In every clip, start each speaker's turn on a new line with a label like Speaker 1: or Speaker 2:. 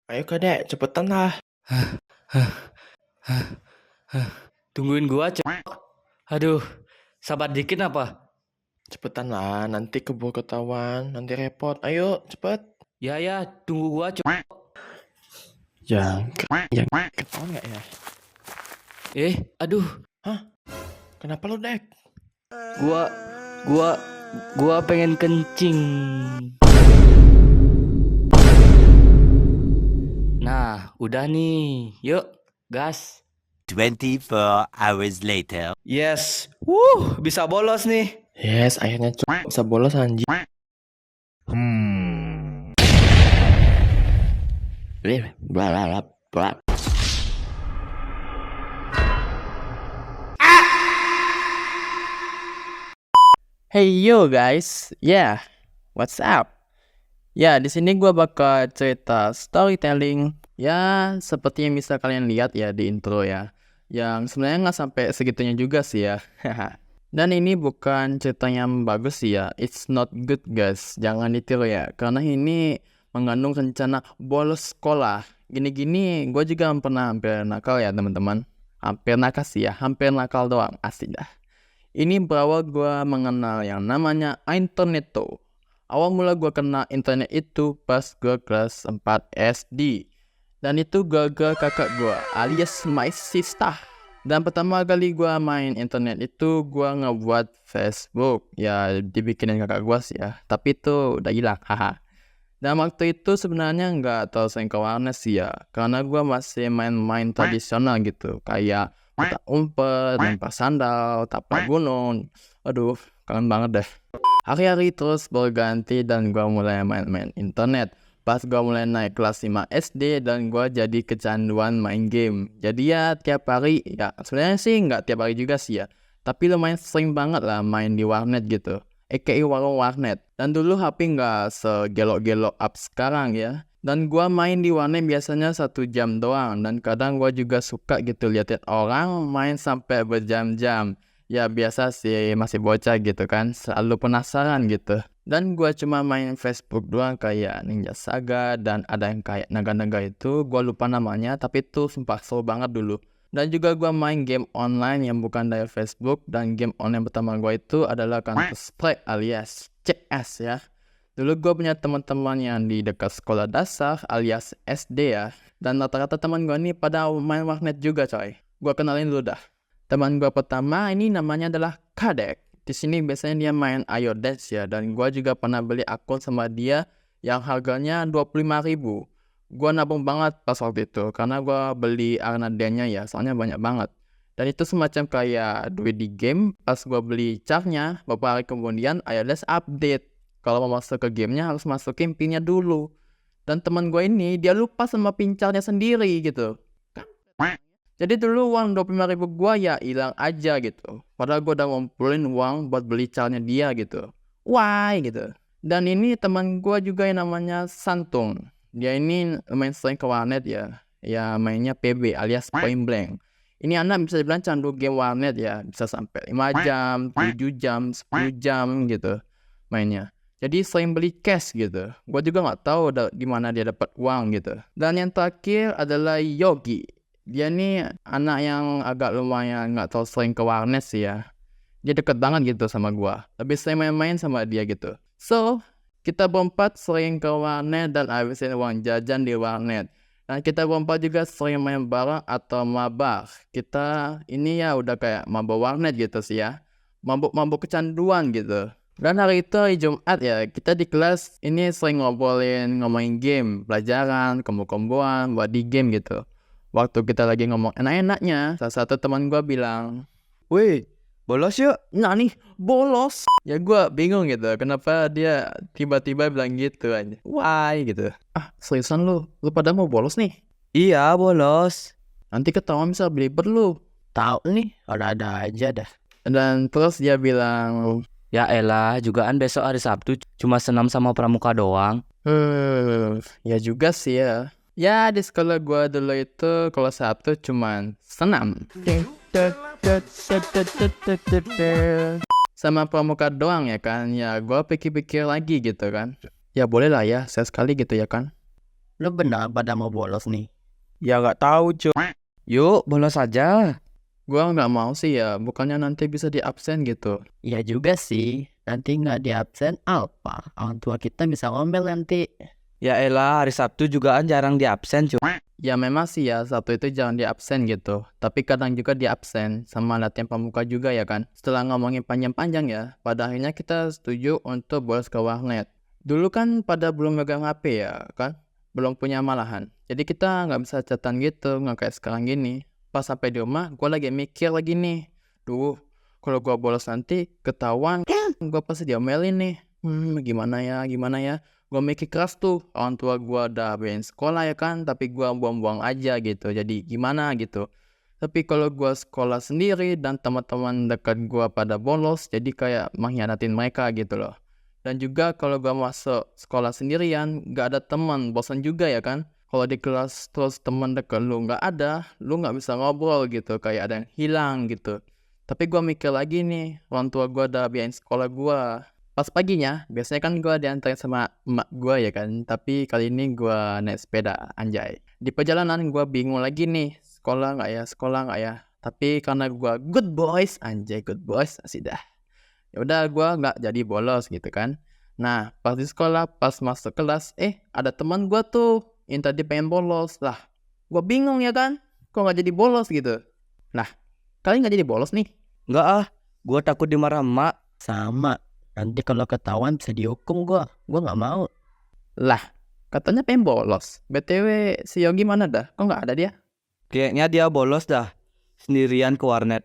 Speaker 1: Ayo Kadek, cepetan lah.
Speaker 2: Tungguin gua, Aduh, sabar dikit apa?
Speaker 1: Cepetan lah, nanti keburu ketahuan, nanti repot. Ayo, cepet.
Speaker 2: Ya, tunggu gua,
Speaker 1: Yang ketahuan nggak ya?
Speaker 2: Aduh,
Speaker 1: Kenapa lu, Dek?
Speaker 2: gua, gua, gua pengen kencing. Nah, udah nih. Yuk, gas.
Speaker 3: 24 hours later.
Speaker 2: Yes. Bisa bolos nih.
Speaker 1: Yes, akhirnya bisa bolos anjing. Bla bla bla bla.
Speaker 4: Hey yo guys, what's up? Di sini gua bakal cerita storytelling. Ya, seperti yang bisa kalian lihat ya di intro ya. Yang sebenarnya nggak sampai segitunya juga sih ya. Dan ini bukan cerita yang bagus sih ya. It's not good guys. Jangan ditiru ya. Karena ini mengandung rencana bolos sekolah. Gini-gini gue juga pernah hampir nakal ya teman-teman. Hampir nakal sih ya. Hampir nakal doang. Asik dah. Ini berawal gue mengenal yang namanya internet tuh. Awal mula gue kenal internet itu pas gue kelas 4 SD. Dan itu gara-gara kakak gue alias my sister. Dan pertama kali gue main internet itu gue ngebuat Facebook. Ya dibikinin kakak gue sih ya. Tapi itu udah hilang, haha. Dan waktu itu sebenarnya nggak terlalu sering ke warnet sih ya. Karena gue masih main-main tradisional gitu. Kayak petak umpet, lempar sandal, taplak gunung. Aduh, kangen banget deh. Hari-hari terus berganti dan gue mulai main-main internet. Pas gue mulai naik kelas 5 SD dan gue jadi kecanduan main game. Jadi ya tiap hari, ya sebenarnya sih nggak tiap hari juga sih ya. Tapi lumayan sering banget lah main di warnet gitu. AKA warung warnet. Dan dulu HP nggak segelok-gelok up sekarang ya. Dan gua main di warnet biasanya 1 jam doang. Dan kadang gua juga suka gitu liatin orang main sampai berjam-jam. Ya biasa sih masih bocah gitu kan. Selalu penasaran gitu. Dan gua cuma main Facebook doang kayak Ninja Saga. Dan ada yang kayak naga-naga itu. Gua lupa namanya tapi itu sumpah seru banget dulu. Dan juga gue main game online yang bukan dari Facebook. Dan game online pertama gue itu adalah Counter Strike alias CS ya. Dulu gue punya teman-teman yang di dekat sekolah dasar alias SD ya. Dan rata-rata teman gue nih pada main warnet juga coy. Gue kenalin dulu dah. Teman gue pertama ini namanya adalah Kadek. Di sini biasanya dia main Ayo Dance ya. Dan gue juga pernah beli akun sama dia yang harganya 25.000. Gue nabung banget pas waktu itu karena gue beli Arnadennya ya, soalnya banyak banget. Dan itu semacam kayak duit di game. Pas gue beli charnya, beberapa hari kemudian iOS update. Kalau mau masuk ke gamenya harus masukin pinnya dulu. Dan teman gue ini dia lupa sama pin charnya sendiri gitu. Jadi dulu uang 25.000 gue ya hilang aja gitu. Padahal gue udah ngumpulin uang buat beli charnya dia gitu. Why gitu. Dan ini teman gue juga yang namanya Santung. Dia ini main sering ke warnet ya. Ya mainnya PB alias Point Blank. Ini anak bisa dibilang candu game warnet ya. Bisa sampai 5 jam, 7 jam, 10 jam gitu mainnya. Jadi sering beli cash gitu. Gue juga gak tahu gimana dia dapat uang gitu. Dan yang terakhir adalah Yogi. Dia nih anak yang agak lumayan gak terlalu sering ke warnet sih ya. Dia deket banget gitu sama gue. Lebih sering main-main sama dia gitu. So, kita berempat sering ke warnet dan habisin uang jajan di warnet. Dan kita berempat juga sering main bareng atau mabar. Kita ini ya udah kayak mabuk warnet gitu sih ya. Mabuk kecanduan gitu. Dan hari itu hari Jumat ya, kita di kelas ini sering ngomongin game, pelajaran, kombo-komboan, buat di game gitu. Waktu kita lagi ngomong enak-enaknya, salah satu teman gue bilang, "Wih, bolos yuk." Nah nih, bolos. Ya gue bingung gitu, kenapa dia tiba-tiba bilang gitu aja. Why gitu. Seriusan lu pada mau bolos nih?
Speaker 2: Iya, bolos.
Speaker 4: Nanti ketahuan bisa belibet lu. Tahu nih, ada aja dah. Dan terus dia bilang,
Speaker 2: Ya elah, jugaan besok hari Sabtu cuma senam sama pramuka doang.
Speaker 4: ya juga sih ya. Ya di sekolah gue dulu itu kalau Sabtu cuman senam. Sama pramuka doang ya kan. Ya gue pikir-pikir lagi gitu kan. Ya boleh lah ya, sekali gitu ya kan. Lu benar pada mau bolos nih?
Speaker 1: Ya nggak tahu, Cuk.
Speaker 2: Yuk, bolos aja.
Speaker 4: Gua nggak mau sih ya, bukannya nanti bisa di absen gitu.
Speaker 5: Ya juga sih, nanti nggak di absen apa? Orang tua kita bisa ngomel nanti.
Speaker 2: Ya elah, hari Sabtu juga jarang di absen, cuy.
Speaker 4: Ya memang sih ya, Sabtu itu jangan di absen gitu. Tapi kadang juga di absen, sama latihan pramuka juga ya kan. Setelah ngomongin panjang-panjang ya, pada akhirnya kita setuju untuk bolos ke warnet. Dulu kan pada belum megang HP ya kan, belum punya malahan. Jadi kita nggak bisa chatan gitu, nggak kayak sekarang gini. Pas sampai di rumah, gue lagi mikir lagi nih. Duh, kalau gue bolos nanti ketahuan, gue pasti diomelin nih. Gimana ya? Gue mikir keras tuh, orang tua gue udah biayain sekolah ya kan, tapi gue buang-buang aja gitu, jadi gimana gitu. Tapi kalau gue sekolah sendiri dan teman-teman dekat gue pada bolos, jadi kayak mengkhianatin mereka gitu loh. Dan juga kalau gue masuk sekolah sendirian, gak ada teman, bosan juga ya kan. Kalau di kelas terus teman dekat lu gak ada, lu gak bisa ngobrol gitu, kayak ada yang hilang gitu. Tapi gue mikir lagi nih, orang tua gue udah biayain sekolah gue. Pas paginya, biasanya kan gue diantarin sama emak gue ya kan. Tapi kali ini gue naik sepeda, anjay. Di perjalanan gue bingung lagi nih, sekolah nggak ya. Tapi karena gue good boys, anjay good boys, asik dah. Ya udah gue nggak jadi bolos gitu kan. Nah pas di sekolah, pas masuk kelas, ada teman gue tuh yang tadi pengen bolos. Lah, gue bingung ya kan, kok nggak jadi bolos gitu. Nah, kalian nggak jadi bolos nih?
Speaker 2: Enggak ah, gua takut dimarah emak.
Speaker 5: Sama, nanti kalau ketahuan bisa dihukum gua nggak mau.
Speaker 4: Lah, katanya pengen bolos. BTW, si Yogi mana dah? Kok nggak ada dia?
Speaker 2: Kayaknya dia bolos dah, sendirian ke warnet.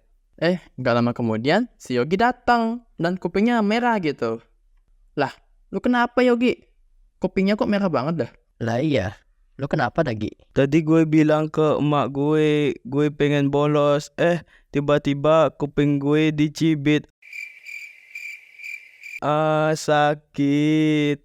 Speaker 4: Nggak lama kemudian, si Yogi datang dan kupingnya merah gitu. Lah, lu kenapa Yogi? Kupingnya kok merah banget dah?
Speaker 5: Lah iya, lu kenapa Dagi?
Speaker 1: Tadi gue bilang ke emak gue pengen bolos. Tiba-tiba kuping gue dicibit. Sakit.